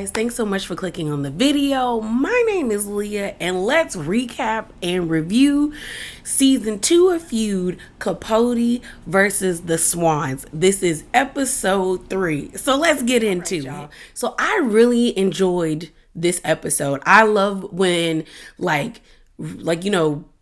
guys, thanks so much for clicking on the video. My name is Leah, and let's recap and review season 2 of Feud, Capote versus the Swans. This is episode 3, so let's get into it. So I really enjoyed this episode. I love when like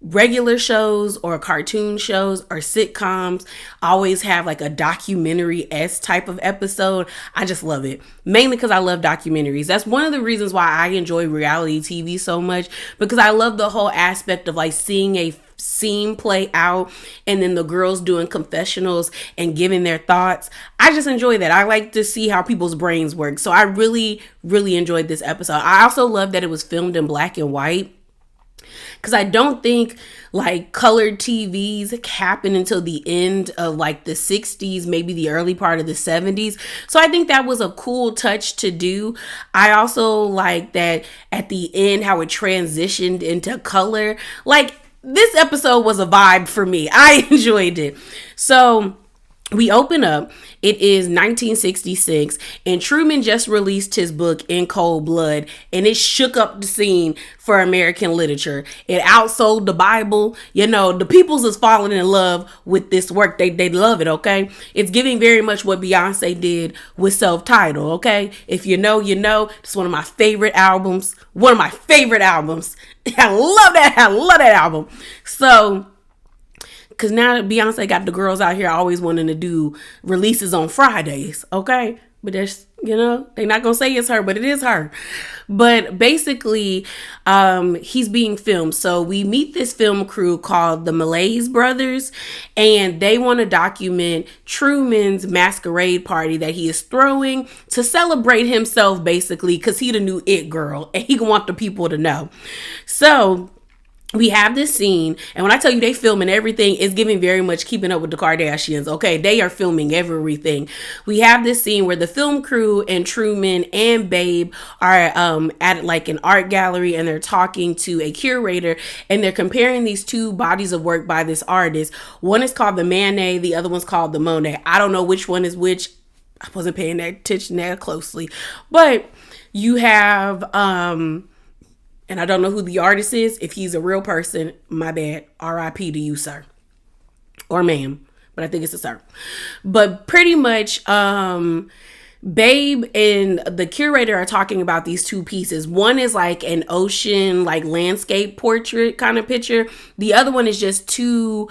regular shows or cartoon shows or sitcoms always have like a documentary-esque type of episode. I just love it. Mainly because I love documentaries. That's one of the reasons why I enjoy reality TV so much, because I love the whole aspect of like seeing a scene play out and then the girls doing confessionals and giving their thoughts. I just enjoy that. I like to see how people's brains work. So I really enjoyed this episode. I also love that it was filmed in black and white, because I don't think like colored TVs happen until the end of like the 60s, maybe the early part of the 70s. So I think that was a cool touch to do. I also like that at the end how it transitioned into color. Like, this episode was a vibe for me. I enjoyed it. So we open up. It is 1966, and Truman just released his book In Cold Blood, and it shook up the scene for American literature. It outsold the Bible. You know, the peoples is falling in love with this work. They love it, okay? It's giving very much what Beyonce did with Self-Titled, okay? If you know, you know. It's one of my favorite albums. One of my favorite albums. I love that. I love that album. So, because now Beyonce got the girls out here always wanting to do releases on Fridays, okay? But there's, you know, they're not going to say it's her, but it is her. But basically, he's being filmed. So we meet this film crew called the Malaise Brothers, and they want to document Truman's masquerade party that he is throwing to celebrate himself, basically, because he the new it girl, and he want the people to know. So we have this scene, and when I tell you they filming everything, it's giving very much Keeping Up with the Kardashians, okay? They are filming everything. We have this scene where the film crew and Truman and Babe are at like an art gallery, and they're talking to a curator, and they're comparing these two bodies of work by this artist. One is called the Manet, the other one's called the Monet. I don't know which one is which. I wasn't paying that attention that closely. But you have and I don't know who the artist is. If he's a real person, my bad. R.I.P. to you, sir. Or ma'am. But I think it's a sir. But pretty much, Babe and the curator are talking about these two pieces. One is like an ocean, like landscape portrait kind of picture. The other one is just two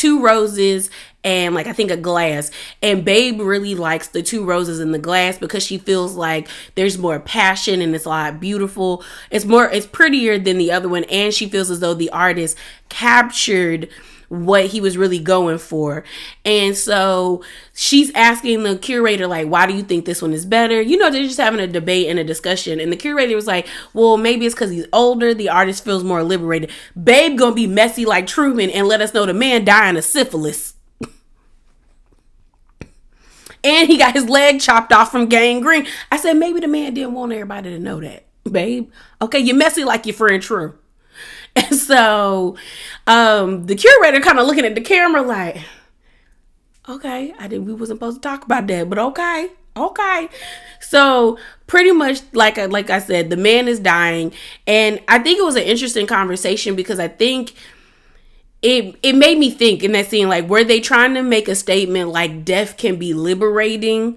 roses and like I think a glass. And Babe really likes the two roses in the glass because she feels like there's more passion and it's a lot beautiful. It's prettier than the other one, and she feels as though the artist captured what he was really going for. And so she's asking the curator, like, why do you think this one is better? You know, they're just having a debate and a discussion. And the curator was like, well, maybe it's because he's older. The artist feels more liberated. Babe gonna be messy like Truman and let us know the man dying of syphilis. And he got his leg chopped off from gangrene. I said, maybe the man didn't want everybody to know that, Babe. Okay, you're messy like your friend True. And so the curator kind of looking at the camera like, okay, we wasn't supposed to talk about that, but okay. So pretty much like I said, the man is dying. And I think it was an interesting conversation because I think it made me think in that scene, like, were they trying to make a statement like death can be liberating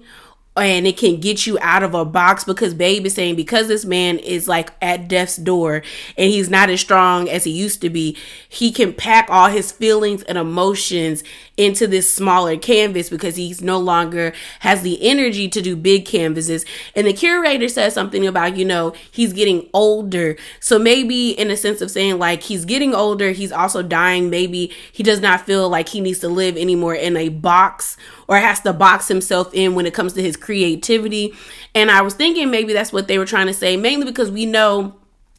and it can get you out of a box? Because Babe is saying because this man is like at death's door and he's not as strong as he used to be, he can pack all his feelings and emotions into this smaller canvas because he's no longer has the energy to do big canvases. And the curator says something about, you know, he's getting older. So maybe in a sense of saying like he's getting older, he's also dying. Maybe he does not feel like he needs to live anymore in a box or has to box himself in when it comes to his creativity. And I was thinking maybe that's what they were trying to say, mainly because we know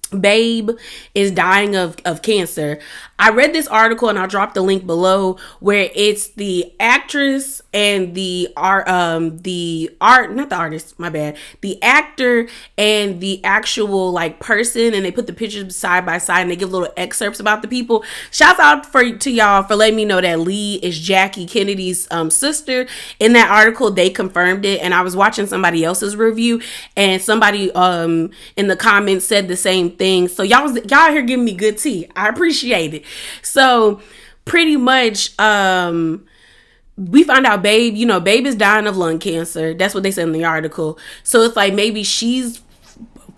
Babe is dying of cancer. I read this article and I'll drop the link below where it's the actress and the not the artist, my bad, the actor and the actual like person, and they put the pictures side by side and they give little excerpts about the people. Shouts out to y'all for letting me know that Lee is Jackie Kennedy's sister. In that article they confirmed it, and I was watching somebody else's review and somebody in the comments said the same thing. So y'all here giving me good tea. I appreciate it. So pretty much we find out Babe is dying of lung cancer. That's what they said in the article. So it's like maybe she's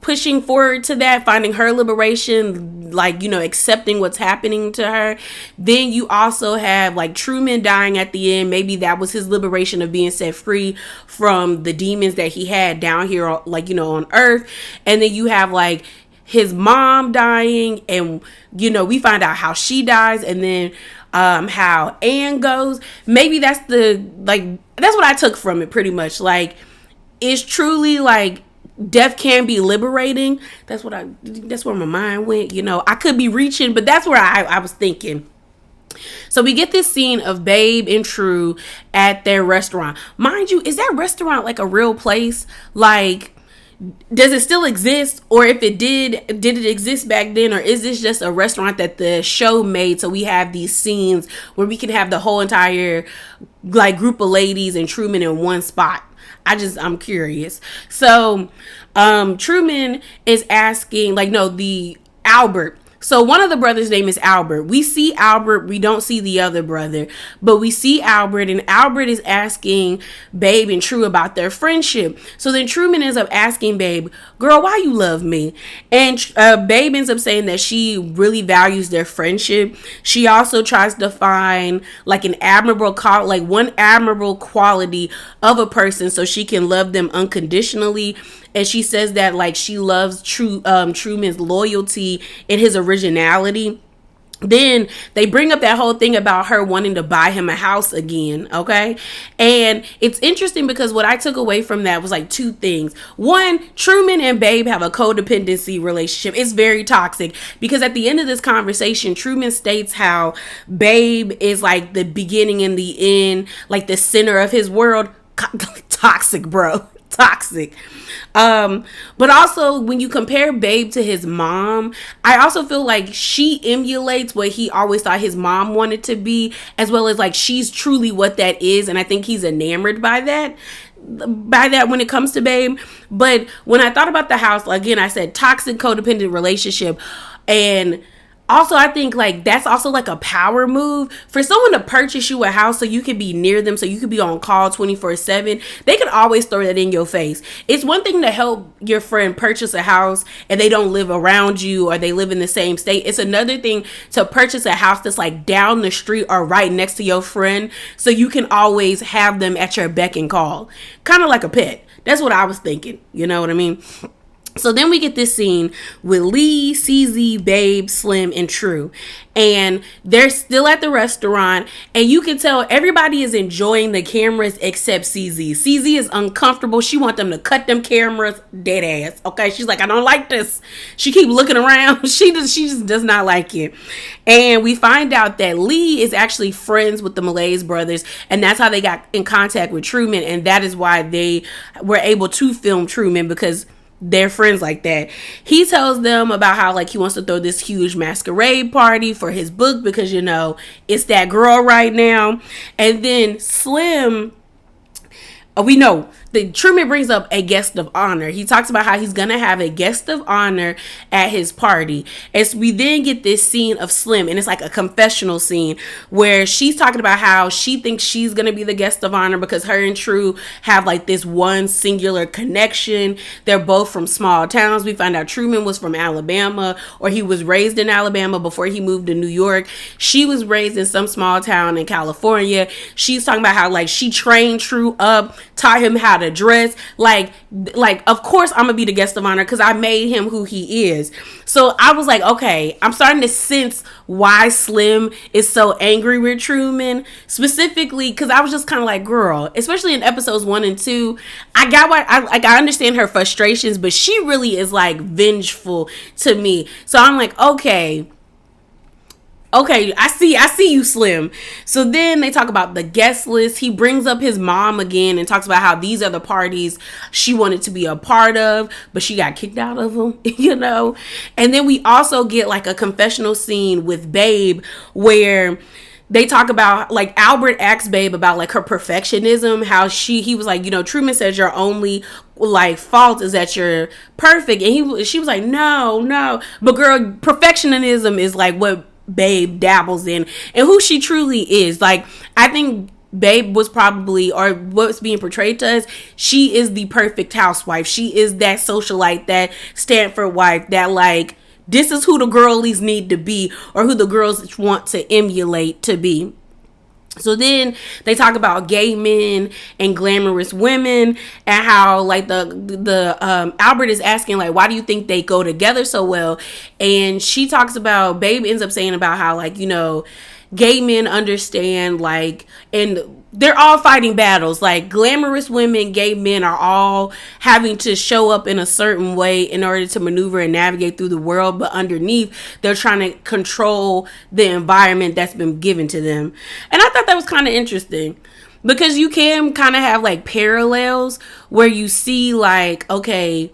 pushing forward to that, finding her liberation, like, accepting what's happening to her. Then you also have like Truman dying at the end. Maybe that was his liberation of being set free from the demons that he had down here, like, on Earth. And then you have like his mom dying, and we find out how she dies, and then how Anne goes. Maybe that's that's what I took from it pretty much. Like, it's truly like death can be liberating. That's where my mind went. I could be reaching, but that's where I was thinking. So we get this scene of Babe and True at their restaurant. Mind you, is that restaurant like a real place? Like, does it still exist? Or if it did it exist back then? Or is this just a restaurant that the show made so we have these scenes where we can have the whole entire like group of ladies and Truman in one spot? I'm curious. So Truman is asking, the Albert. So one of the brothers' name is Albert. We see Albert. We don't see the other brother, but we see Albert, and Albert is asking Babe and True about their friendship. So then Truman ends up asking Babe, girl, why you love me? And Babe ends up saying that she really values their friendship. She also tries to find like one admirable quality of a person so she can love them unconditionally. And she says that like she loves Truman's loyalty and his originality. Then they bring up that whole thing about her wanting to buy him a house again, okay? And it's interesting because what I took away from that was like two things. One, Truman and Babe have a codependency relationship. It's very toxic because at the end of this conversation, Truman states how Babe is like the beginning and the end, like the center of his world. Toxic, bro. Toxic. But also when you compare Babe to his mom, I also feel like she emulates what he always thought his mom wanted to be, as well as like she's truly what that is, and I think he's enamored by that when it comes to Babe. But when I thought about the house, again, I said toxic codependent relationship. And also, I think like that's also like a power move for someone to purchase you a house so you can be near them, so you can be on call 24/7. They could always throw that in your face. It's one thing to help your friend purchase a house and they don't live around you or they live in the same state. It's another thing to purchase a house that's like down the street or right next to your friend so you can always have them at your beck and call. Kind of like a pet. That's what I was thinking. You know what I mean? So then we get this scene with Lee, CZ, Babe, Slim, and True. And they're still at the restaurant. And you can tell everybody is enjoying the cameras except CZ. CZ is uncomfortable. She wants them to cut them cameras dead ass. Okay, she's like, I don't like this. She keep looking around. She just does not like it. And we find out that Lee is actually friends with the Malays brothers. And that's how they got in contact with Truman. And that is why they were able to film Truman, because they're friends like that. He tells them about how like he wants to throw this huge masquerade party for his book because it's that girl right now. And then Slim, we know that Truman brings up a guest of honor. He talks about how he's gonna have a guest of honor at his party. As we then get this scene of Slim, and it's like a confessional scene where she's talking about how she thinks she's gonna be the guest of honor because her and True have like this one singular connection. They're both from small towns. We find out Truman was from Alabama, or he was raised in Alabama before he moved to New York. She was raised in some small town in California. She's talking about how like she trained True up, taught him how gotta dress. Like of course I'm gonna be the guest of honor because I made him who he is. So I was like, okay, I'm starting to sense why Slim is so angry with Truman, specifically because I was just kind of like, girl, especially in episodes 1 and 2, I got why I understand her frustrations, but she really is like vengeful to me. So I'm like, okay, I see you, Slim. So then they talk about the guest list. He brings up his mom again and talks about how these are the parties she wanted to be a part of, but she got kicked out of them, you know? And then we also get like a confessional scene with Babe where they talk about, like, Albert asks Babe about like her perfectionism, how he was like, you know, Truman says your only like fault is that you're perfect, and she was like, no, but girl, perfectionism is like what Babe dabbles in and who she truly is. Like, I think Babe was probably, or what's being portrayed to us, she is the perfect housewife. She is that socialite, that Stanford wife, that like, this is who the girlies need to be, or who the girls want to emulate to be. So then they talk about gay men and glamorous women, and how like the Albert is asking like, why do you think they go together so well? And she talks about, Babe ends up saying about how, like, you know, gay men understand, like, and they're all fighting battles. Like, glamorous women, gay men are all having to show up in a certain way in order to maneuver and navigate through the world. But underneath, they're trying to control the environment that's been given to them. And I thought that was kind of interesting, because you can kind of have like parallels where you see like, okay,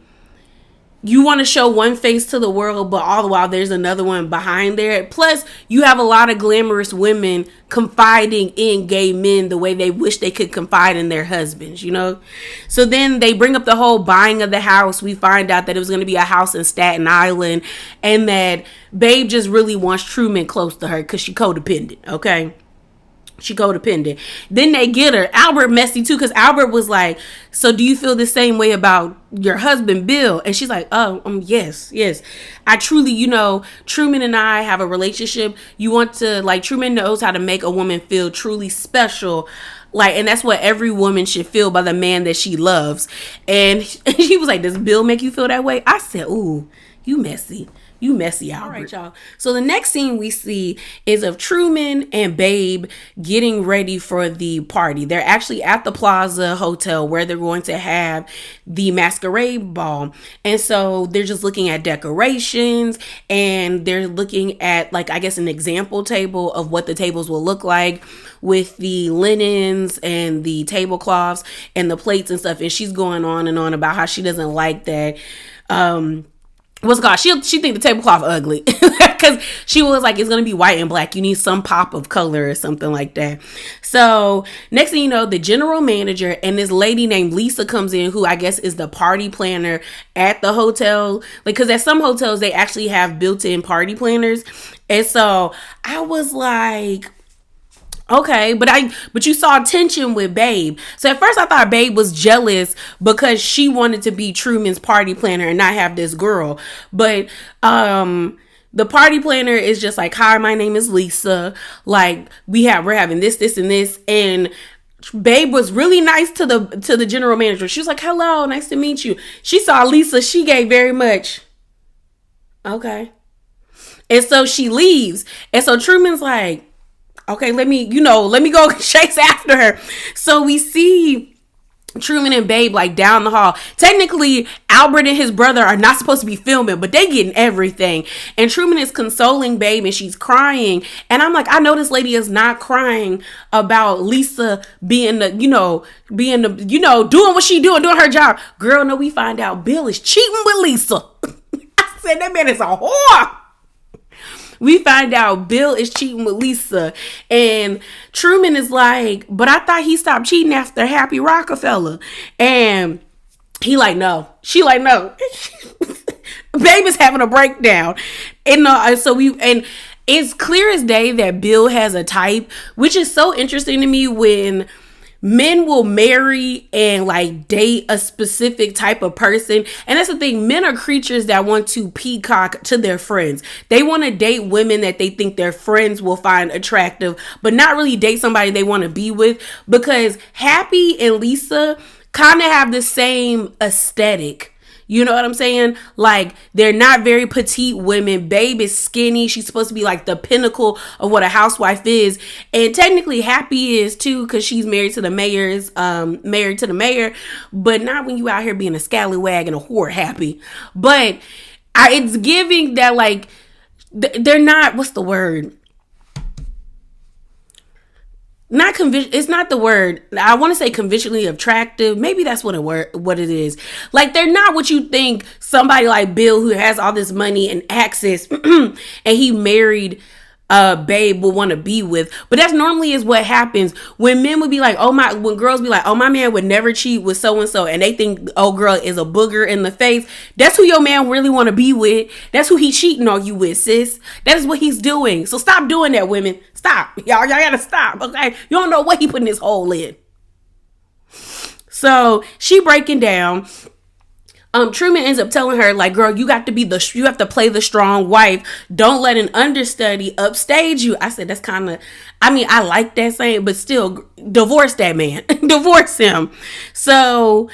you want to show one face to the world, but all the while there's another one behind there. Plus, you have a lot of glamorous women confiding in gay men the way they wish they could confide in their husbands, you know? So then they bring up the whole buying of the house. We find out that it was going to be a house in Staten Island, and that Babe just really wants Truman close to her because she codependent, okay? She codependent. Then they get her. Albert messy too, because Albert was like, so do you feel the same way about your husband, Bill? And she's like, oh, yes. I truly, you know, Truman and I have a relationship. You want to, like, Truman knows how to make a woman feel truly special. Like, and that's what every woman should feel by the man that she loves. And she was like, does Bill make you feel that way? I said, ooh, you messy. You messy, Albert. All right, y'all. So the next scene we see is of Truman and Babe getting ready for the party. They're actually at the Plaza Hotel where they're going to have the Masquerade ball. And so they're just looking at decorations, and they're looking at, like, I guess an example table of what the tables will look like with the linens and the tablecloths and the plates and stuff. And she's going on and on about how she doesn't like that. What's it called? She think the tablecloth ugly because she was like, it's gonna be white and black. You need some pop of color or something like that. So next thing you know, the general manager and this lady named Lisa comes in, who I guess is the party planner at the hotel. Like, because at some hotels they actually have built-in party planners, and so I was like, okay, but you saw tension with Babe. So at first I thought Babe was jealous because she wanted to be Truman's party planner and not have this girl. But the party planner is just like, hi, my name is Lisa. Like, we're having this, and this. And Babe was really nice to the general manager. She was like, hello, nice to meet you. She saw Lisa, she gave very much, okay. And so she leaves. And so Truman's like, okay, let me go chase after her. So we see Truman and Babe like down the hall. Technically, Albert and his brother are not supposed to be filming, but they getting everything. And Truman is consoling Babe, and she's crying. And I'm like, I know this lady is not crying about Lisa being doing what she doing her job. Girl, no, we find out Bill is cheating with Lisa. I said, that man is a whore. We find out Bill is cheating with Lisa, and Truman is like, but I thought he stopped cheating after Happy Rockefeller. And he like, no. She like, no. Babe is having a breakdown. And and it's clear as day that Bill has a type, which is so interesting to me when men will marry and like date a specific type of person. And that's the thing. Men are creatures that want to peacock to their friends. They want to date women that they think their friends will find attractive, but not really date somebody they want to be with. Because Happy and Lisa kind of have the same aesthetic. You know what I'm saying? Like, they're not very petite women. Babe is skinny. She's supposed to be like the pinnacle of what a housewife is. And technically Happy is too, because she's married to the mayor. But not when you out here being a scallywag and a whore, Happy. But it's giving that, like, they're not, what's the word? Not it's not the word. I want to say conventionally attractive. Maybe that's what it is. Like, they're not what you think somebody like Bill, who has all this money and access and he married Babe will want to be with. But that's normally is what happens when men would be like, when girls be like, oh, my man would never cheat with so and so, and they think, oh, girl is a booger in the face. That's who your man really want to be with. That's who he cheating on you with, sis. That is what he's doing. So stop doing that, women. Stop. Y'all gotta stop, okay? You don't know what he putting his hole in. So she breaking down. Truman ends up telling her, like, girl, you have to play the strong wife. Don't let an understudy upstage you. I said, that's kind of, I like that saying, but still, divorce that man. Divorce him. So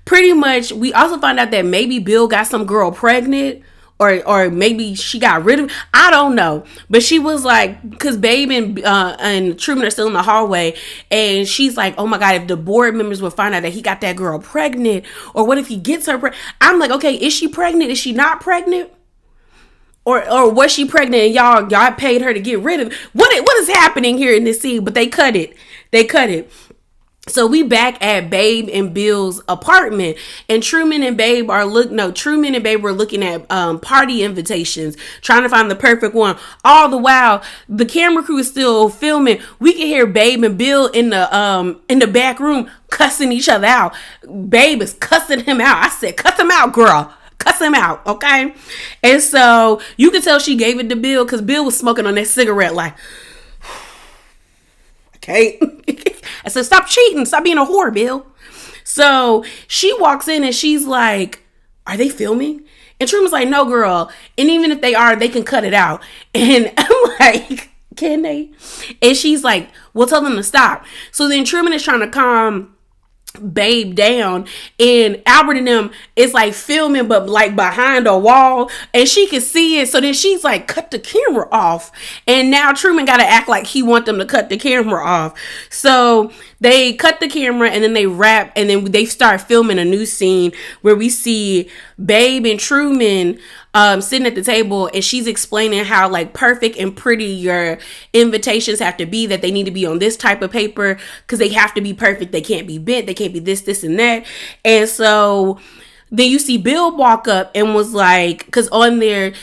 pretty much, we also find out that maybe Bill got some girl pregnant. Or maybe she got rid of, I don't know. But she was like, because Babe and Truman are still in the hallway, and she's like, oh my God, if the board members would find out that he got that girl pregnant, or what if he gets her pregnant? I'm like, okay, is she pregnant? Is she not pregnant? Or was she pregnant and y'all paid her to get rid of it? What is happening here in this scene? But they cut it. So we back at Babe and Bill's apartment, and Truman and Babe were looking at party invitations, trying to find the perfect one. All the while, the camera crew is still filming. We can hear Babe and Bill in the back room cussing each other out. Babe is cussing him out. I said, cuss him out, girl. Cuss him out, okay? And so you can tell she gave it to Bill, because Bill was smoking on that cigarette like, okay. I said, stop cheating. Stop being a whore, Bill. So she walks in and she's like, are they filming? And Truman's like, no, girl. And even if they are, they can cut it out. And I'm like, can they? And she's like, well, tell them to stop. So then Truman is trying to calm Babe down, and Albert and them is like filming, but like behind a wall, and she can see it. So then she's like, cut the camera off, and now Truman got to act like he want them to cut the camera off. So they cut the camera, and then they wrap, and then they start filming a new scene where we see Babe and Truman sitting at the table, and she's explaining how like perfect and pretty your invitations have to be, that they need to be on this type of paper because they have to be perfect. They can't be bent. They can't be this, and that. And so then you see Bill walk up and was like, because on there,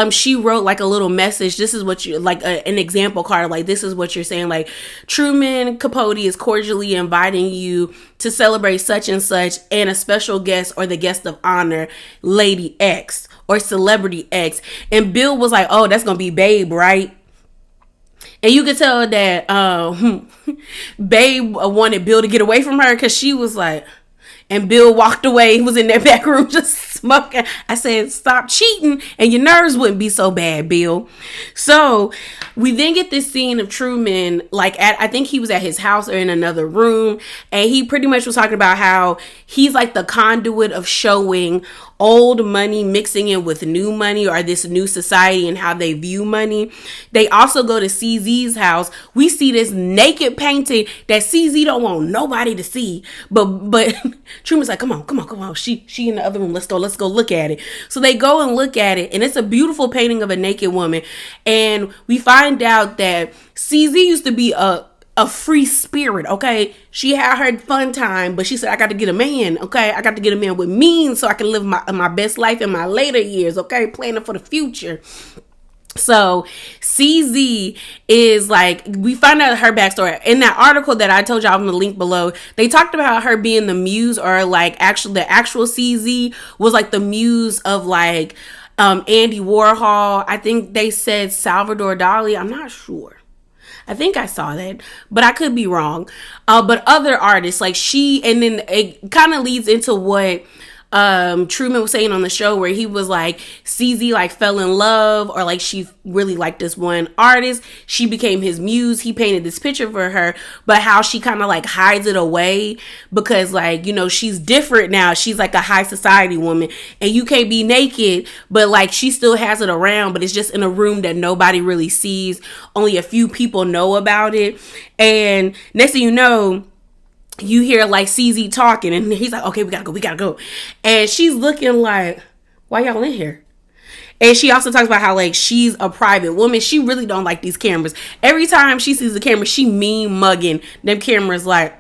she wrote like a little message. This is what you like, an example card. Like, this is what you're saying. Like, Truman Capote is cordially inviting you to celebrate such and such, and a special guest or the guest of honor, Lady X or Celebrity X. And Bill was like, oh, that's gonna be Babe, right? And you could tell that Babe wanted Bill to get away from her, because she was like, and Bill walked away. He was in that back room just smoking. I said, stop cheating and your nerves wouldn't be so bad, Bill. So we then get this scene of Truman, like I think he was at his house or in another room. And he pretty much was talking about how he's like the conduit of showing old money mixing in with new money, or this new society and how they view money. They also go to CZ's house. We see this naked painting that CZ don't want nobody to see. But Truman's like, come on. She in the other room. Let's go look at it. So they go and look at it, and it's a beautiful painting of a naked woman. And we find out that CZ used to be a free spirit, okay? She had her fun time, but she said, I got to get a man, okay? I got to get a man with means so I can live my best life in my later years, okay? Planning for the future. So CZ is like, we find out her backstory in that article that I told y'all in the link below. They talked about her being the muse, or like the actual CZ was like the muse of like Andy Warhol. I think they said Salvador Dali. I'm not sure. I think I saw that, but I could be wrong. But other artists like she, and then it kind of leads into what Truman was saying on the show where he was like, CZ like fell in love, or like she really liked this one artist. She became his muse. He painted this picture for her, but how she kind of like hides it away because like, you know, she's different now. She's like a high society woman and you can't be naked, but like she still has it around, but it's just in a room that nobody really sees. Only a few people know about it. And next thing you know, you hear like CZ talking and he's like, okay, we gotta go. And she's looking like, why y'all in here? And she also talks about how like she's a private woman. She really don't like these cameras. Every time she sees the camera, she mean mugging them cameras like,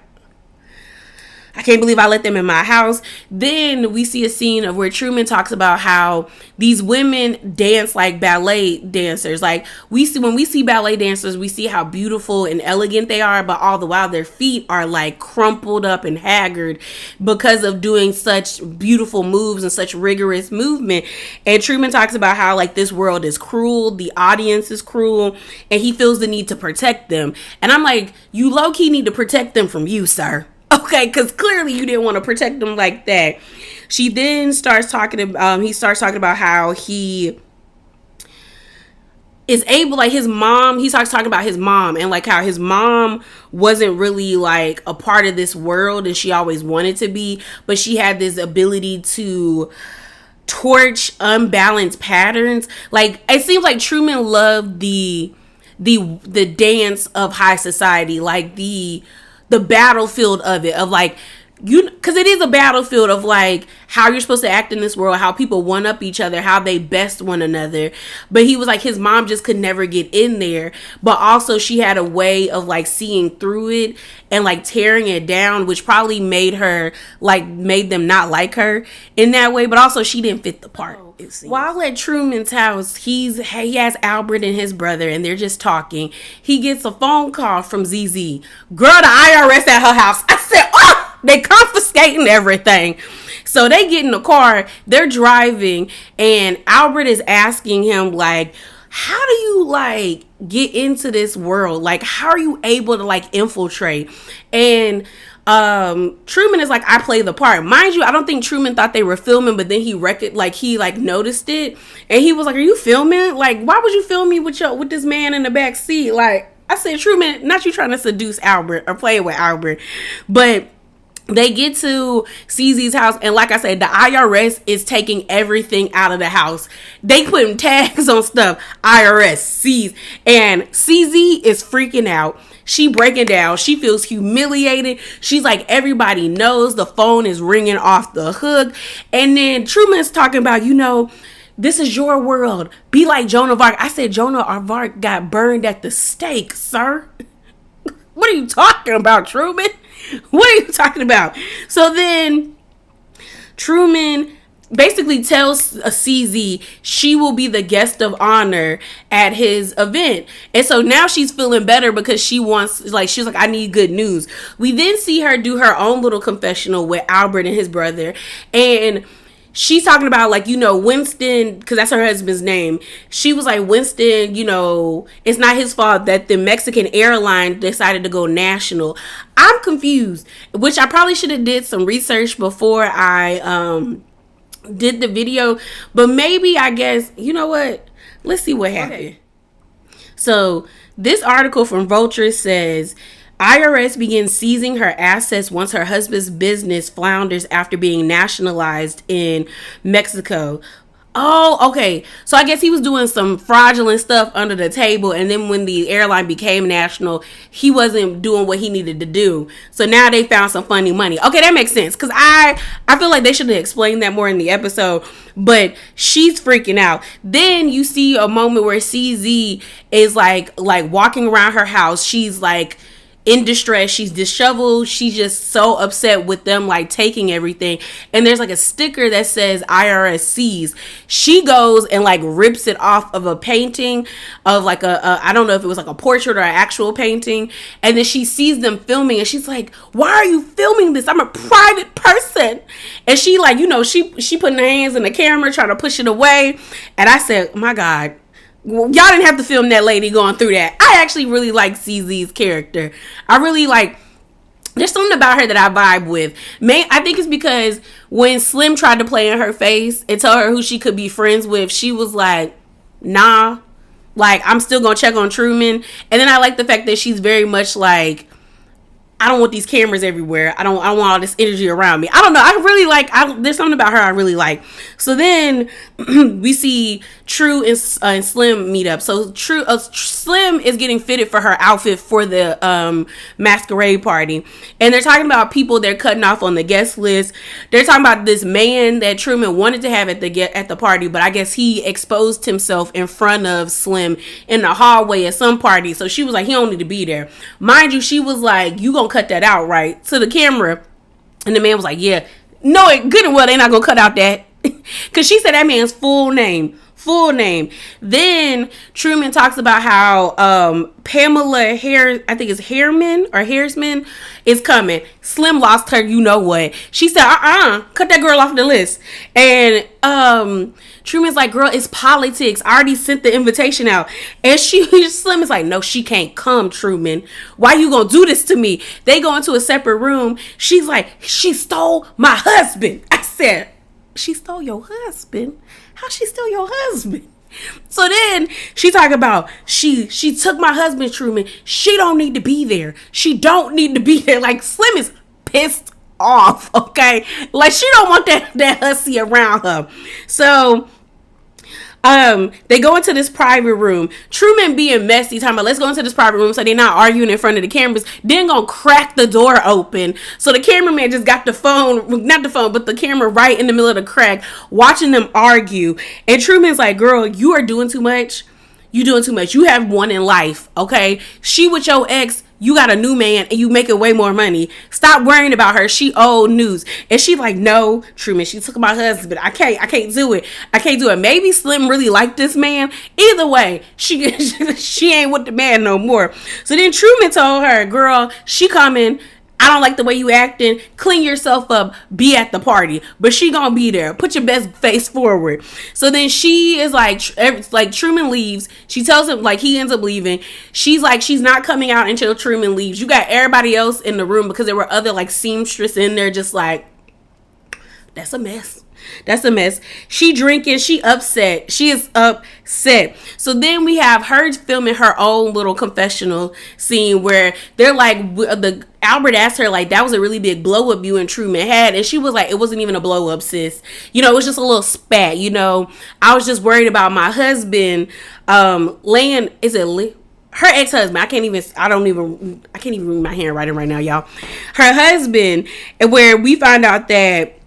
I can't believe I let them in my house. Then we see a scene of where Truman talks about how these women dance like ballet dancers. Like when we see ballet dancers, we see how beautiful and elegant they are, but all the while their feet are like crumpled up and haggard because of doing such beautiful moves and such rigorous movement. And Truman talks about how like this world is cruel, the audience is cruel, and he feels the need to protect them. And I'm like, you low-key need to protect them from you, sir. Okay, because clearly you didn't want to protect them like that. She then starts talking about, he starts talking about how he is able, like his mom, he starts talking about his mom and like how his mom wasn't really like a part of this world and she always wanted to be, but she had this ability to torch unbalanced patterns. Like it seems like Truman loved the dance of high society, like the battlefield of it, of like, you, because it is a battlefield of like how you're supposed to act in this world, how people one up each other, how they best one another. But he was like, his mom just could never get in there, but also she had a way of like seeing through it and like tearing it down, which probably made them not like her in that way. But also she didn't fit the part. While at Truman's house, he has Albert and his brother, and they're just talking. He gets a phone call from ZZ. Girl, the IRS at her house. I said, oh, they confiscating everything. So they get in the car, they're driving, and Albert is asking him, like, how do you, like, get into this world? Like, how are you able to, like, infiltrate? And Truman is like, I play the part. Mind you, I don't think Truman thought they were filming, but then he noticed it, and he was like, are you filming? Like, why would you film me with this man in the back seat? Like, I said, Truman, not you trying to seduce Albert or play with Albert. But they get to CZ's house, and like I said, the IRS is taking everything out of the house. They putting tags on stuff. IRS, seize. And CZ is freaking out. She breaking down. She feels humiliated. She's like, everybody knows. The phone is ringing off the hook. And then Truman's talking about, you know, this is your world. Be like Joan of Arc. I said, Joan of Arc got burned at the stake, sir. What are you talking about, Truman? What are you talking about? So then Truman basically tells CZ she will be the guest of honor at his event. And so now she's feeling better because she's like, I need good news. We then see her do her own little confessional with Albert and his brother. And she's talking about, like, you know, Winston, because that's her husband's name. She was like, Winston, you know, it's not his fault that the Mexican airline decided to go national. I'm confused, which I probably should have did some research before I did the video. But maybe, I guess, you know what? Let's see what happened. Okay. So this article from Vulture says, IRS begins seizing her assets once her husband's business flounders after being nationalized in Mexico. Oh, okay. So I guess he was doing some fraudulent stuff under the table, and then when the airline became national, he wasn't doing what he needed to do. So now they found some funny money. Okay, that makes sense, because I feel like they should have explained that more in the episode, but she's freaking out. Then you see a moment where CZ is like walking around her house. She's like in distress. She's disheveled. She's just so upset with them like taking everything. And there's like a sticker that says IRS seized. She goes and like rips it off of a painting of like I don't know if it was like a portrait or an actual painting. And then she sees them filming and she's like, why are you filming this? I'm a private person. And she like, you know, she putting her hands in the camera trying to push it away. And I said, my God, y'all didn't have to film that lady going through that. I actually really like CZ's character. I really like There's something about her that I vibe with. I think it's because when Slim tried to play in her face and tell her who she could be friends with, she was like, nah, like, I'm still gonna check on Truman. And then I like the fact that she's very much like, I don't want these cameras everywhere. I don't want all this energy around me. I don't know. I really like, there's something about her I really like. So then we see True and Slim meet up. So Slim is getting fitted for her outfit for the masquerade party. And they're talking about people they're cutting off on the guest list. They're talking about this man that Truman wanted to have at the party, but I guess he exposed himself in front of Slim in the hallway at some party. So she was like, he don't need to be there. Mind you, she was like, you gonna cut that out, right? To the camera. And the man was like, yeah. No, good and well, they're not gonna cut out that. Because she said that man's full name. Then Truman talks about how Pamela I think it's Hairsman is coming. Slim lost her, you know what. She said, cut that girl off the list. And Truman's like, girl, it's politics. I already sent the invitation out. And Slim is like, no, she can't come, Truman. Why you gonna do this to me? They go into a separate room. She's like, she stole my husband. I said, she stole your husband? How she steal your husband? So then she talk about she took my husband, Truman. She don't need to be there. She don't need to be there. Like, Slim is pissed off, okay? Like, she don't want that hussy around her. So they go into this private room. Truman being messy, talking about, let's go into this private room so they're not arguing in front of the cameras. Then gonna crack the door open. So the cameraman just got the phone, not the phone, but the camera right in the middle of the crack, watching them argue. And Truman's like, girl, you are doing too much. You doing too much. You have one in life, okay? She with your ex, you got a new man and you making way more money. Stop worrying about her. She old news. And she like, no, Truman, she took my husband. I can't do it. Maybe Slim really liked this man. Either way, she ain't with the man no more. So then Truman told her, girl, she coming. I don't like the way you acting. Clean yourself up. Be at the party. But she gonna be there. Put your best face forward. So then she is like Truman leaves. She tells him, like, he ends up leaving. She's like, she's not coming out until Truman leaves. You got everybody else in the room because there were other, like, seamstress in there just like, that's a mess. She drinking. She upset. She is upset. So then we have her filming her own little confessional scene where they're like, Albert asked her, like, that was a really big blow up you and Truman had. And she was like, it wasn't even a blow up, sis. You know, it was just a little spat. You know, I was just worried about my husband laying, her ex-husband, I can't even read my handwriting right now, y'all. Her husband, and where we found out that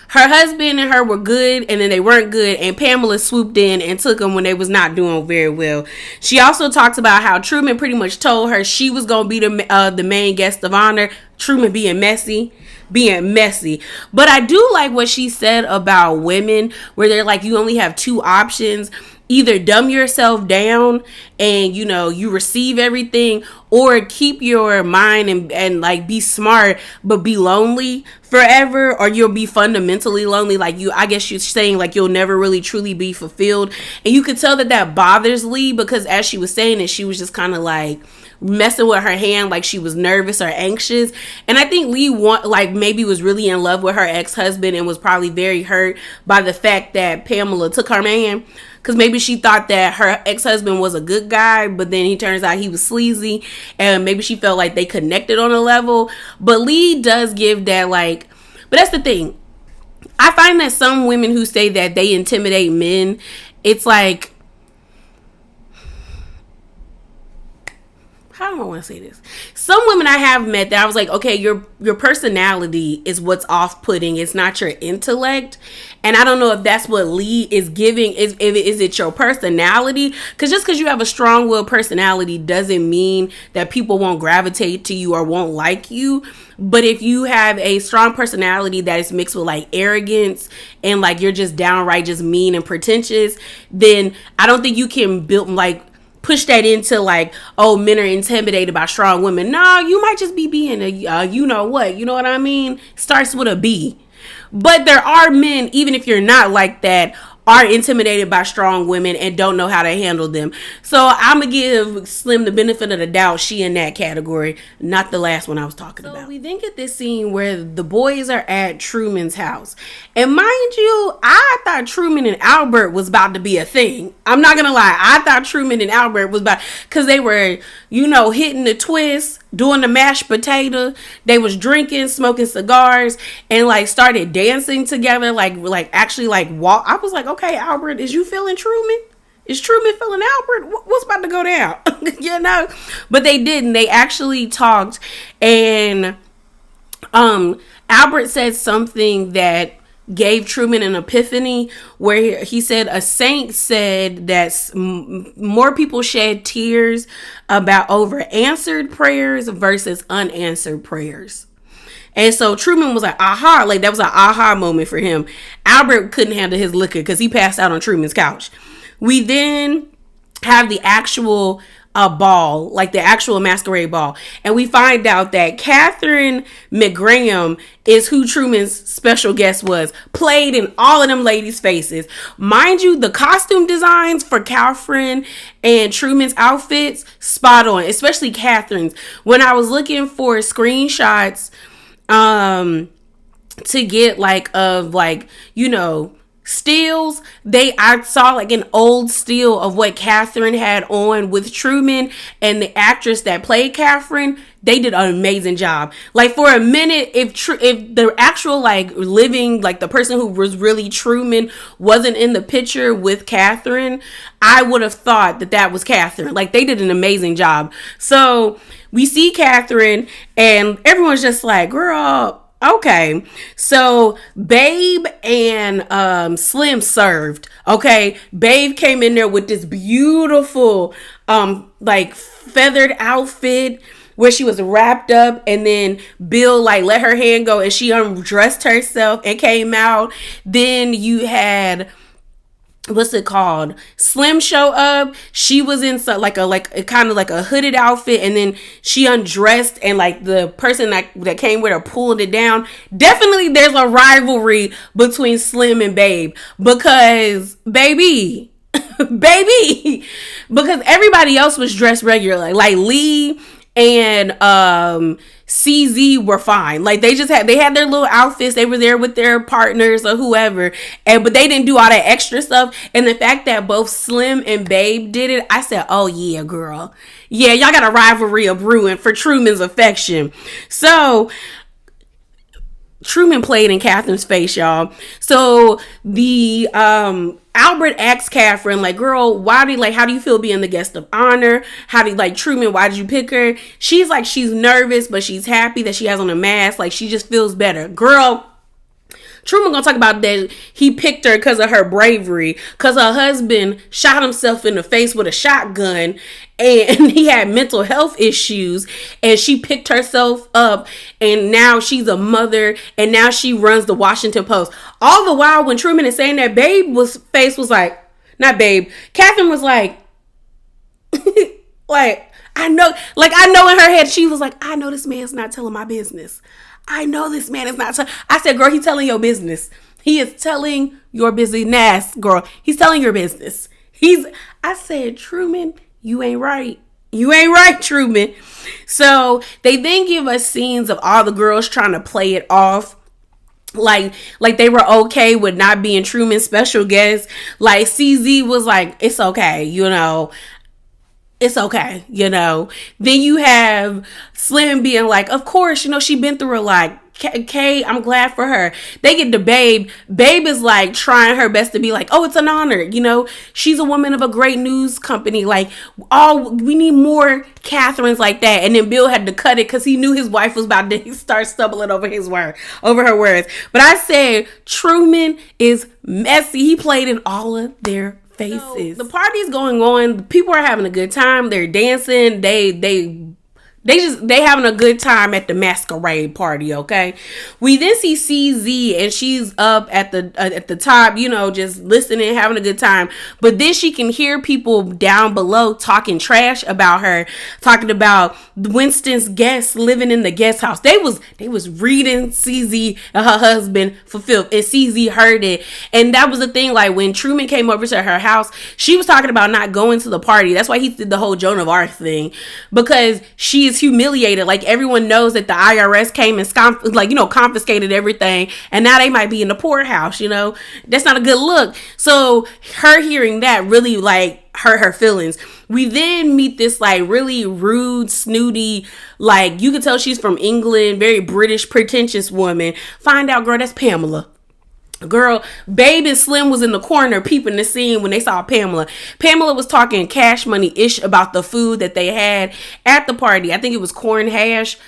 her husband and her were good, and then they weren't good, and Pamela swooped in and took them when they was not doing very well. She also talks about how Truman pretty much told her she was going to be the main guest of honor. Truman being messy. But I do like what she said about women, where they're like, you only have two options. Either dumb yourself down and, you know, you receive everything, or keep your mind and like be smart but be lonely forever, or you'll be fundamentally lonely. Like, I guess you're saying, like, you'll never really truly be fulfilled. And you could tell that bothers Lee, because as she was saying it, she was just kind of like messing with her hand, like she was nervous or anxious. And I think Lee maybe was really in love with her ex-husband and was probably very hurt by the fact that Pamela took her man. Because maybe she thought that her ex-husband was a good guy, but then he turns out he was sleazy. And maybe she felt like they connected on a level. But Lee does give that, like... But that's the thing. I find that some women who say that they intimidate men, it's like... How do I want to say this? Some women I have met that I was like, okay, your personality is what's off-putting. It's not your intellect. And I don't know if that's what Lee is giving. Is it your personality? Because just because you have a strong-willed personality doesn't mean that people won't gravitate to you or won't like you. But if you have a strong personality that is mixed with like arrogance and like you're just downright just mean and pretentious, then I don't think you can build like push that into like, oh, men are intimidated by strong women. No, you might just be being a you know what I mean? Starts with a B. But there are men, even if you're not like that, are intimidated by strong women and don't know how to handle them. So I'm gonna give Slim the benefit of the doubt. She in that category, not the last one I was talking about. We then get this scene where the boys are at Truman's house. And mind you, I thought Truman and Albert was about to be a thing. I'm not gonna lie. I thought Truman and Albert was about, because they were, hitting the twist, doing the mashed potato. They was drinking, smoking cigars, and like started dancing together, like actually like walk. I was like, okay, Albert, is you feeling Truman? Is Truman feeling Albert? What's about to go down? But they didn't. They actually talked, and Albert said something that gave Truman an epiphany, where he said a saint said that more people shed tears about over answered prayers versus unanswered prayers. And so Truman was like, aha, like that was an aha moment for him. Albert couldn't handle his liquor because he passed out on Truman's couch. We then have the actual ball, like the actual masquerade ball. And we find out that Catherine McGraham is who Truman's special guest was, played in all of them ladies' faces. Mind you, the costume designs for Catherine and Truman's outfits, spot on, especially Catherine's. When I was looking for screenshots to get stills, I saw like an old still of what Catherine had on with Truman, and the actress that played Catherine, they did an amazing job. Like for a minute, if the actual like living, like the person who was really Truman wasn't in the picture with Catherine, I would have thought that was Catherine. Like they did an amazing job. So we see Catherine and everyone's just like, girl, okay. So Babe and Slim served. Okay. Babe came in there with this beautiful like feathered outfit where she was wrapped up, and then Bill like let her hand go and she undressed herself and came out. Then you had, what's it called, Slim show up. She was in like a kind of like a hooded outfit, and then she undressed, and like the person that came with her pulled it down. Definitely there's a rivalry between Slim and Babe, because baby because everybody else was dressed regular. Like Lee and CZ were fine. Like they had their little outfits. They were there with their partners or whoever, but they didn't do all that extra stuff. And the fact that both Slim and Babe did it, I said, oh yeah, girl. Yeah, y'all got a rivalry of brewing for Truman's affection. So Truman played in Catherine's face, y'all. So the Albert asked Catherine, like, girl, how do you feel being the guest of honor? How do you like Truman? Why did you pick her? She's like, she's nervous, but she's happy that she has on a mask. Like, she just feels better. Girl, Truman gonna talk about that he picked her because of her bravery, because her husband shot himself in the face with a shotgun and he had mental health issues, and she picked herself up, and now she's a mother, and now she runs the Washington Post. All the while when Truman is saying that, Catherine was like I know in her head, she was like, I know this man's not telling my business. I know this man is not. I said, girl, he's telling your business. He is telling your business, girl. He's telling your business. I said, Truman, you ain't right. You ain't right, Truman. So they then give us scenes of all the girls trying to play it off. Like they were okay with not being Truman's special guest. Like CZ was like, it's okay, it's okay, Then you have Slim being like, of course, she been through a lot. Kay, I'm glad for her. They get to Babe. Babe is like trying her best to be like, oh, it's an honor. She's a woman of a great news company. Like, we need more Catherines like that. And then Bill had to cut it because he knew his wife was about to start stumbling over her words. But I said, Truman is messy. He played in all of their faces. So, the party's going on. People are having a good time. They're dancing. They They having a good time at the masquerade party, okay? We then see CZ and she's up at the top, you know, just listening, having a good time. But then she can hear people down below talking trash about her, talking about Winston's guests living in the guest house. They was reading CZ and her husband for filth, and CZ heard it. And that was the thing, like when Truman came over to her house, she was talking about not going to the party. That's why he did the whole Joan of Arc thing, because she is humiliated. Like everyone knows that the IRS came and confiscated everything, and now they might be in the poorhouse. You know, that's not a good look. So her hearing that really like hurt her feelings. We then meet this like really rude, snooty, like you can tell she's from England, very British, pretentious woman. Find out, girl, that's Pamela. Girl, Babe and Slim was in the corner peeping the scene when they saw Pamela. Pamela was talking Cash Money-ish about the food that they had at the party. I think it was corn hash.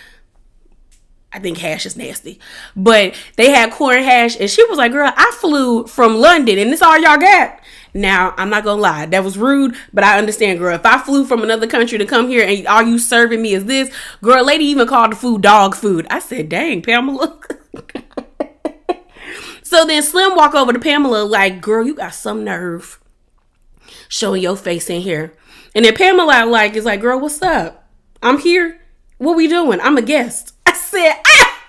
I think hash is nasty. But they had corn hash, and she was like, girl, I flew from London, and this all y'all got? Now, I'm not gonna lie, that was rude, but I understand, girl. If I flew from another country to come here and all you serving me is this, girl, lady even called the food dog food. I said, dang, Pamela. So then Slim walk over to Pamela like, girl, you got some nerve showing your face in here. And then Pamela is like, girl, what's up? I'm here. What we doing? I'm a guest. I said, ah!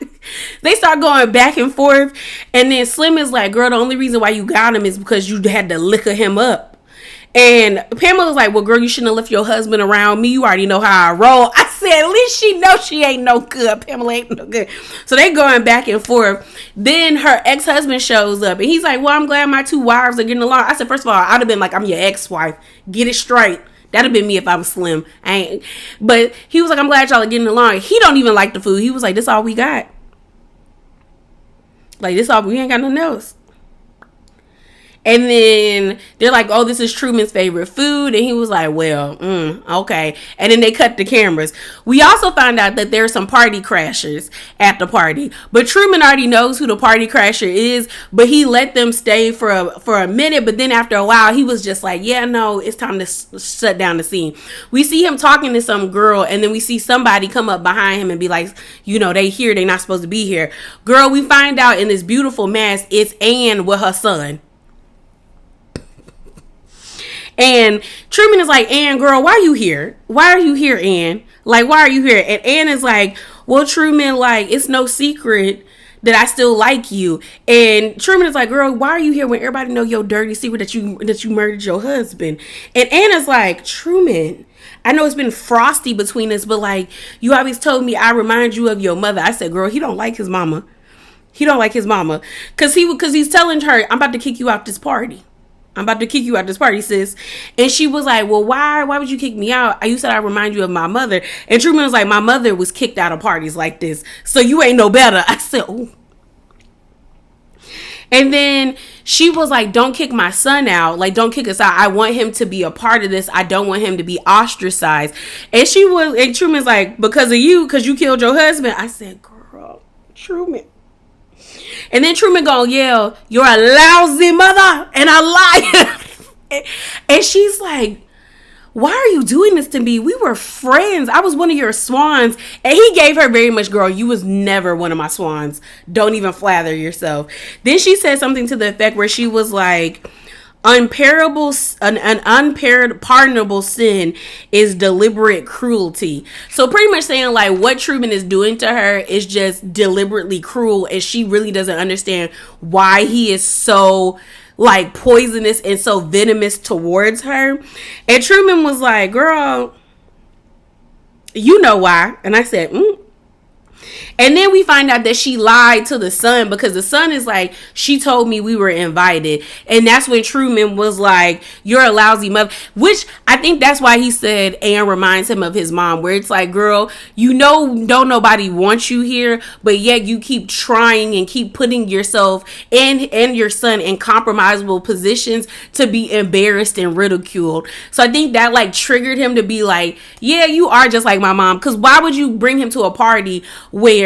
They start going back and forth. And then Slim is like, girl, the only reason why you got him is because you had to liquor him up. And Pamela's like, well, girl, you shouldn't have left your husband around me. You already know how I roll. I said, at least she knows she ain't no good. Pamela ain't no good. So they going back and forth. Then her ex-husband shows up. And he's like, well, I'm glad my two wives are getting along. I said, first of all, I'd have been like, I'm your ex-wife. Get it straight. That'd have been me if I was Slim. But he was like, I'm glad y'all are getting along. He don't even like the food. He was like, this all we got. Like, this all, we ain't got nothing else. And then they're like, oh, this is Truman's favorite food. And he was like, well, okay. And then they cut the cameras. We also found out that there's some party crashers at the party. But Truman already knows who the party crasher is. But he let them stay for a minute. But then after a while, he was just like, yeah, no, it's time to shut down the scene. We see him talking to some girl. And then we see somebody come up behind him and be like, you know, they here. They not supposed to be here. Girl, we find out in this beautiful mask, it's Anne with her son. And Truman is like, Ann, girl, why are you here? Why are you here, Ann? Like, why are you here? And Ann is like, well, Truman, like, it's no secret that I still like you. And Truman is like, girl, why are you here when everybody know your dirty secret that you murdered your husband? And Ann is like, Truman, I know it's been frosty between us, but like, you always told me I remind you of your mother. I said, girl, he don't like his mama. He don't like his mama. Cause he's telling her, I'm about to kick you out this party. I'm about to kick you out this party, sis. And she was like, well, why would you kick me out? You said I remind you of my mother. And Truman was like, my mother was kicked out of parties like this, so you ain't no better. I said, oh. And then she was like, don't kick my son out. Like, don't kick us out. I want him to be a part of this. I don't want him to be ostracized. And Truman's like, because of you, because you killed your husband. I said, girl, Truman. And then Truman gonna yell, you're a lousy mother and a liar. And she's like, why are you doing this to me? We were friends. I was one of your swans. And he gave her very much, girl, you was never one of my swans. Don't even flatter yourself. Then she said something to the effect where she was like, an unpardonable sin is deliberate cruelty. So pretty much saying like what Truman is doing to her is just deliberately cruel, and she really doesn't understand why he is so like poisonous and so venomous towards her. And Truman was like, girl, you know why. And I said, And then we find out that she lied to the son, because the son is like, she told me we were invited. And that's when Truman was like, you're a lousy mother. Which I think that's why he said Anne reminds him of his mom, where it's like, girl, you know, don't nobody want you here, but yet you keep trying and keep putting yourself and your son in compromisable positions to be embarrassed and ridiculed. So I think that like triggered him to be like, yeah, you are just like my mom. Because why would you bring him to a party where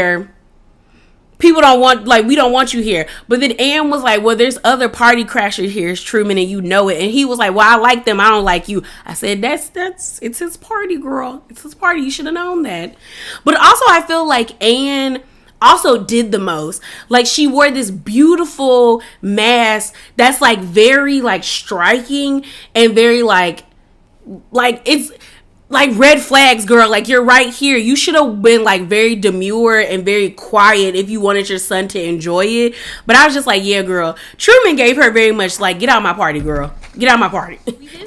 people don't want, like, we don't want you here. But then Ann was like, well, there's other party crashers here, it's Truman, and you know it. And he was like, well, I like them, I don't like you. I said, it's his party, girl. It's his party. You should have known that. But also, I feel like Ann also did the most. Like, she wore this beautiful mask that's like very like striking and very like it's like red flags, girl. Like, you're right here. You should have been like very demure and very quiet if you wanted your son to enjoy it. But I was just like, yeah, girl. Truman gave her very much like, get out of my party, girl. Get out of my party.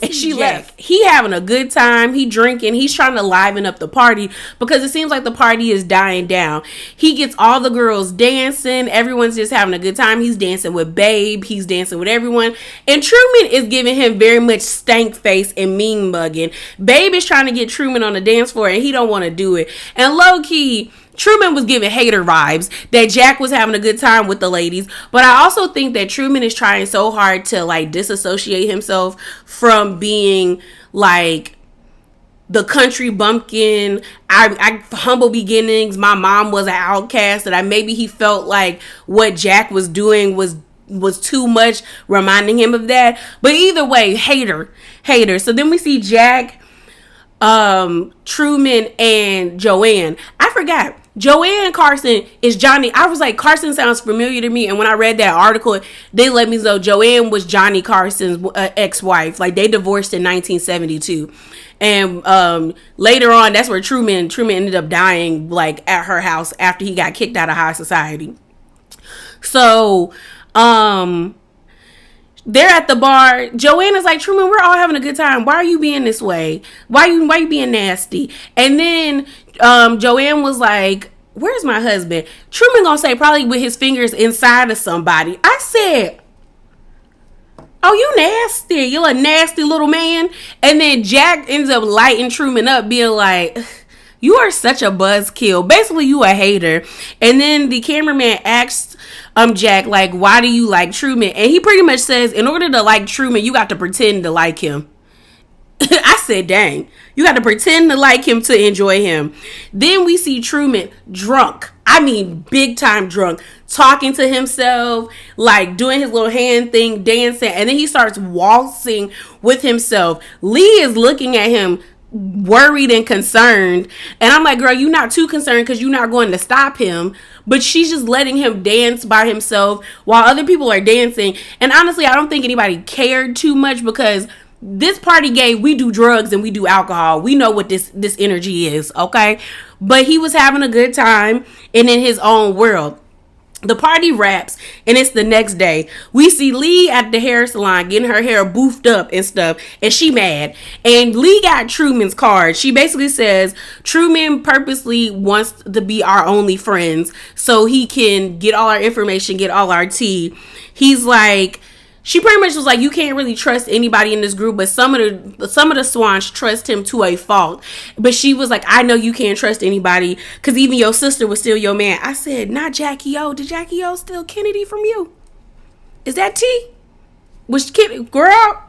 And she left. He having a good time. He drinking. He's trying to liven up the party because it seems like the party is dying down. He gets all the girls dancing. Everyone's just having a good time. He's dancing with Babe. He's dancing with everyone. And Truman is giving him very much stank face and mean mugging. Babe is trying to get Truman on the dance floor and he don't want to do it. And low key, Truman was giving hater vibes that Jack was having a good time with the ladies. But I also think that Truman is trying so hard to like disassociate himself from being like the country bumpkin. I humble beginnings. My mom was an outcast. That maybe he felt like what Jack was doing was too much, reminding him of that. But either way, hater. So then we see Jack, Truman, and Joanne. I forgot. Joanne Carson is Johnny. I was like, Carson sounds familiar to me. And when I read that article, they let me know Joanne was Johnny Carson's ex-wife. Like, they divorced in 1972. And later on, that's where Truman ended up dying, like, at her house after he got kicked out of high society. So, they're at the bar. Joanna's like, Truman, we're all having a good time. Why are you being this way? Why you being nasty? And then Joanne was like, where's my husband? Truman gonna say probably with his fingers inside of somebody. I said, oh, you nasty. You're a nasty little man. And then Jack ends up lighting Truman up, being like, you are such a buzzkill. Basically, you a hater. And then the cameraman asked Jack, like, why do you like Truman? And he pretty much says, in order to like Truman, you got to pretend to like him. I said, dang. You got to pretend to like him to enjoy him. Then we see Truman drunk. I mean, big time drunk. Talking to himself, like doing his little hand thing, dancing. And then he starts waltzing with himself. Lee is looking at him worried and concerned, and I'm like, girl, you're not too concerned because you're not going to stop him. But she's just letting him dance by himself while other people are dancing. And honestly, I don't think anybody cared too much because this party gay, we do drugs and we do alcohol. We know what this energy is, okay? But he was having a good time and in his own world. The party wraps and it's the next day. We see Lee at the hair salon getting her hair boofed up and stuff, and she mad. And Lee got Truman's card. She basically says Truman purposely wants to be our only friends so he can get all our information, get all our tea. He's like, she pretty much was like, you can't really trust anybody in this group, but some of the Swans trust him to a fault. But she was like, I know you can't trust anybody because even your sister was still your man. I said, not Jackie O. Did Jackie O steal Kennedy from you? Is that T? Was Kennedy, girl?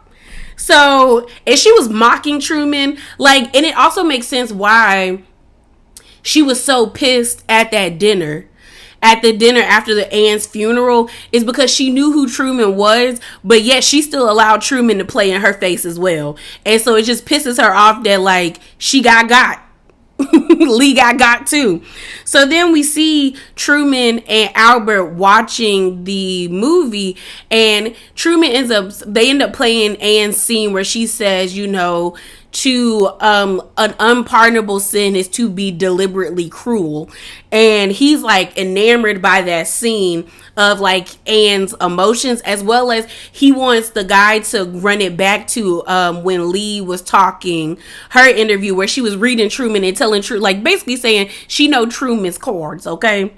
So, and she was mocking Truman. Like, and it also makes sense why she was so pissed at that dinner. At the dinner after the Ann's funeral is because she knew who Truman was, but yet she still allowed Truman to play in her face as well. And so it just pisses her off that, like, she got. Lee got too. So then we see Truman and Albert watching the movie, and they end up playing Ann's scene where she says, you know, to an unpardonable sin is to be deliberately cruel. And he's like enamored by that scene of like Ann's emotions, as well as he wants the guy to run it back to when Lee was talking her interview where she was reading Truman and telling Truman, like basically saying she know Truman's cards, okay?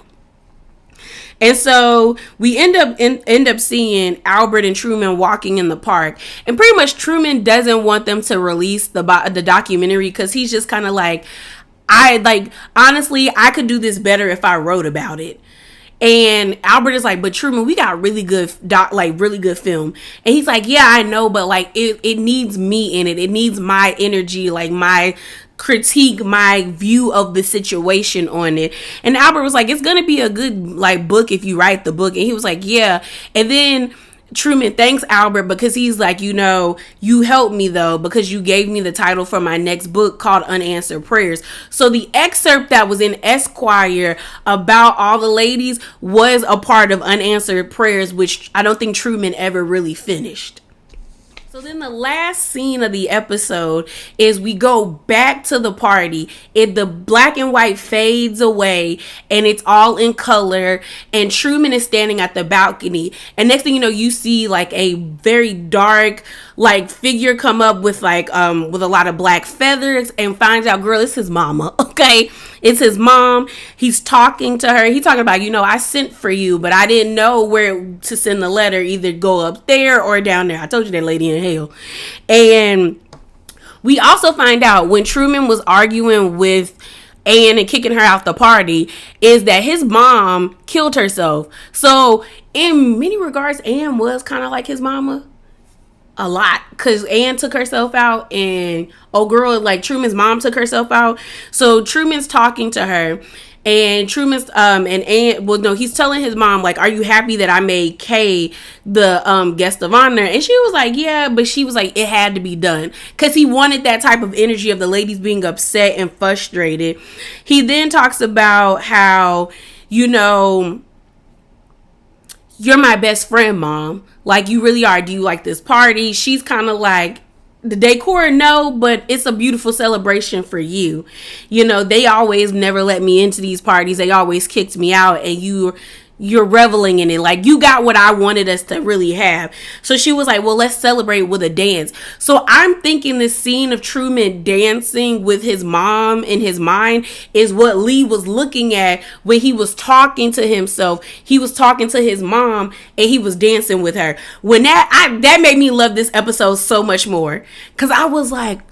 And so we end up seeing Albert and Truman walking in the park, and pretty much Truman doesn't want them to release the documentary because he's just kind of like, honestly, I could do this better if I wrote about it. And Albert is like, but Truman, we got really good film. And he's like, yeah, I know, but like it needs me in it. It needs my energy, like my critique my view of the situation on it. And Albert was like, it's gonna be a good like book if you write the book. And he was like, yeah. And then Truman thanks Albert because he's like, you know, you helped me though, because you gave me the title for my next book called Unanswered Prayers. So the excerpt that was in Esquire about all the ladies was a part of Unanswered Prayers, which I don't think Truman ever really finished. So then the last scene of the episode is we go back to the party. The black and white fades away and it's all in color. And Truman is standing at the balcony. And next thing you know, you see like a very dark like figure come up with like with a lot of black feathers and finds out, girl, it's his mama. Okay, it's his mom. He's talking to her. He's talking about, you know, I sent for you, but I didn't know where to send the letter. Either go up there or down there. I told you that lady in hell. And we also find out when Truman was arguing with Anne and kicking her out the party is that his mom killed herself. So in many regards, Anne was kind of like his mama. A lot, because Anne took herself out and like Truman's mom took herself out. So Truman's talking to her and Truman's and Anne, well no, he's telling his mom like, are you happy that I made Kay the guest of honor? And she was like, yeah, but she was like, it had to be done, because he wanted that type of energy of the ladies being upset and frustrated. He then talks about how, you know, you're my best friend, Mom. Like, you really are. Do you like this party? She's kind of like, the decor, no, but it's a beautiful celebration for you. You know, they always never let me into these parties. They always kicked me out, and you're reveling in it. Like, you got what I wanted us to really have. So she was like, well, let's celebrate with a dance. So I'm thinking this scene of Truman dancing with his mom in his mind is what Lee was looking at when he was talking to himself. He was talking to his mom and he was dancing with her. When that made me love this episode so much more, because I was like,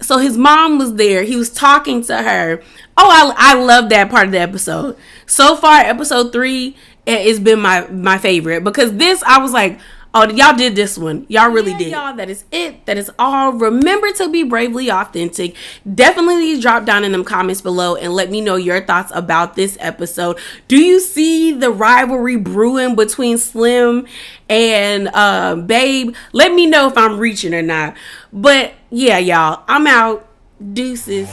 so his mom was there. He was talking to her. Oh, I love that part of the episode. So far, episode 3 has been my favorite, because this, I was like, oh, y'all did this one. Y'all really did. Y'all, that is it. That is all. Remember to be bravely authentic. Definitely drop down in them comments below and let me know your thoughts about this episode. Do you see the rivalry brewing between Slim and Babe? Let me know if I'm reaching or not. But yeah, y'all, I'm out. Deuces.